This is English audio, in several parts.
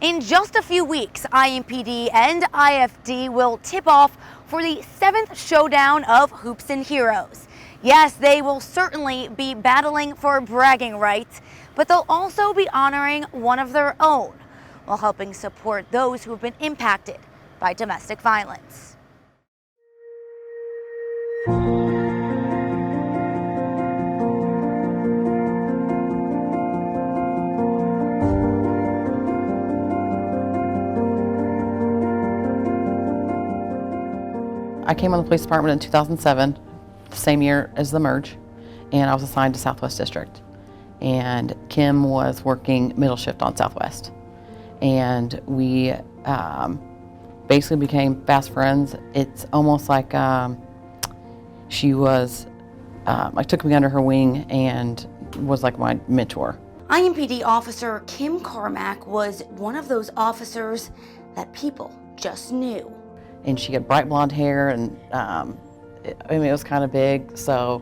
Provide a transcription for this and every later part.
In just a few weeks, IMPD and IFD will tip off for the 7th showdown of Hoops and Heroes. Yes, they will certainly be battling for bragging rights, but they'll also be honoring one of their own while helping support those who have been impacted by domestic violence. I came on the police department in 2007, the same year as the merge, and I was assigned to Southwest District. And Kim was working middle shift on Southwest. And we basically became fast friends. It's almost like she was, took me under her wing and was like my mentor. IMPD officer Kim Cormack was one of those officers that people just knew. And she had bright blonde hair, and it was kind of big, so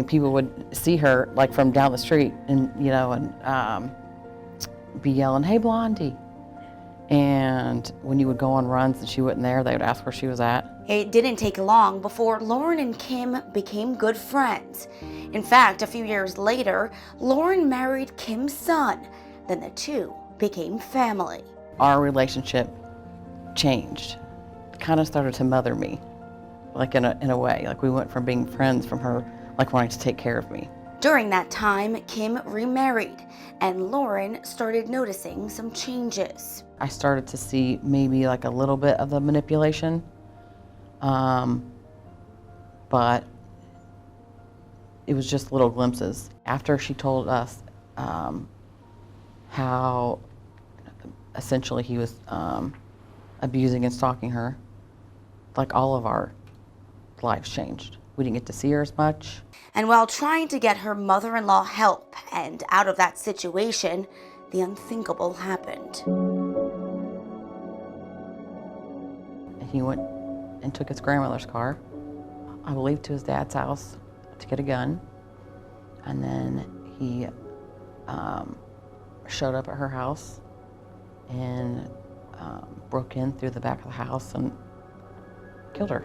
people would see her like from down the street, and be yelling, "Hey, Blondie!" And when you would go on runs and she wasn't there, they would ask where she was at. It didn't take long before Lauren and Kim became good friends. In fact, a few years later, Lauren married Kim's son. Then the two became family. Our relationship changed. Kind of started to mother me, like in a way. Like we went from being friends from her like wanting to take care of me. During that time, Kim remarried, and Lauren started noticing some changes. I started to see maybe like a little bit of the manipulation, but it was just little glimpses. After she told us how essentially he was abusing and stalking her, like all of our lives changed. We didn't get to see her as much. And while trying to get her mother-in-law help and out of that situation, the unthinkable happened. He went and took his grandmother's car, I believe to his dad's house to get a gun. And then he showed up at her house and broke in through the back of the house and killed her.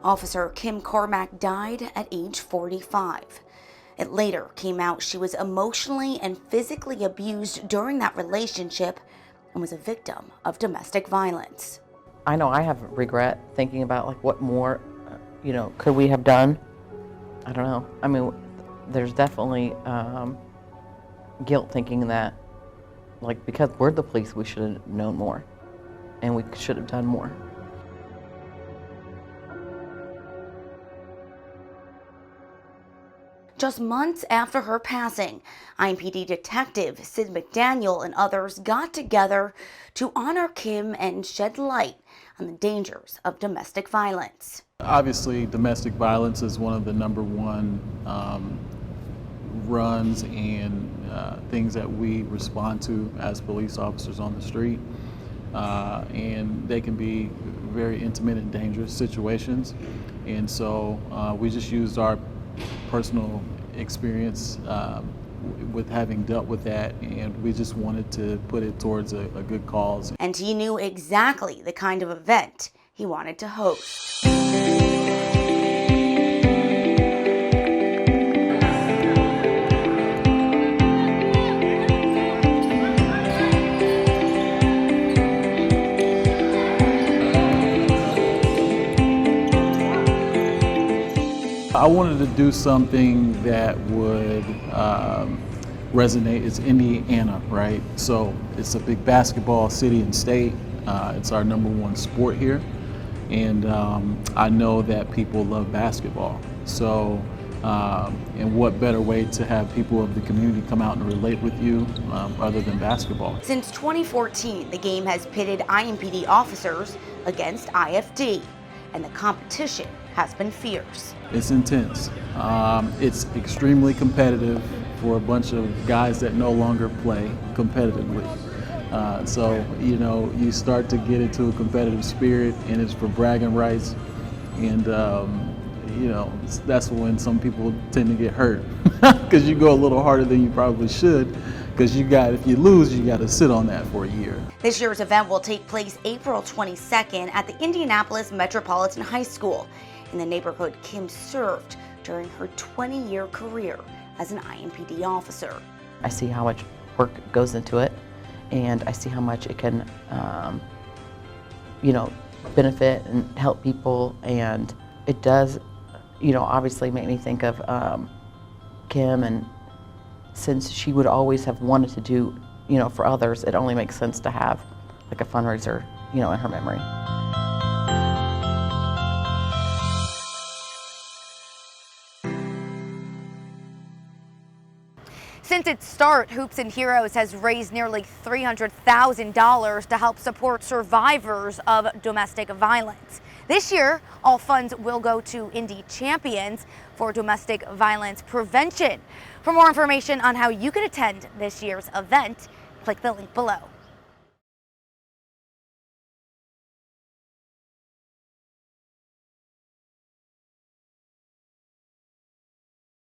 Officer Kim Cormack died at age 45. It later came out she was emotionally and physically abused during that relationship and was a victim of domestic violence. I know I have regret thinking about like what more, could we have done? I don't know. There's definitely guilt thinking that, like, because we're the police, we should have known more, and we should have done more. Just months after her passing, IMPD detective Sid McDaniel and others got together to honor Kim and shed light on the dangers of domestic violence. Obviously, domestic violence is one of the #1 runs and things that we respond to as police officers on the street. And they can be very intimate and dangerous situations. And so we just used our personal experience with having dealt with that, and we just wanted to put it towards a good cause. And he knew exactly the kind of event he wanted to host. I wanted to do something that would resonate. It's Indiana, right? So it's a big basketball city and state. It's our #1 sport here. And I know that people love basketball. So, and what better way to have people of the community come out and relate with you other than basketball? Since 2014, the game has pitted IMPD officers against IFD, and the competition has been fierce. It's intense. It's extremely competitive for a bunch of guys that no longer play competitively. So, you start to get into a competitive spirit, and it's for bragging rights. And that's when some people tend to get hurt because you go a little harder than you probably should. Because if you lose, you got to sit on that for a year. This year's event will take place April 22nd at the Indianapolis Metropolitan High School, in the neighborhood Kim served during her 20-year career as an IMPD officer. I see how much work goes into it, and I see how much it can, benefit and help people, and it does, obviously make me think of Kim, and since she would always have wanted to do, for others, it only makes sense to have like a fundraiser, in her memory. Since its start, Hoops and Heroes has raised nearly $300,000 to help support survivors of domestic violence. This year, all funds will go to Indy Champions for domestic violence prevention. For more information on how you can attend this year's event, click the link below.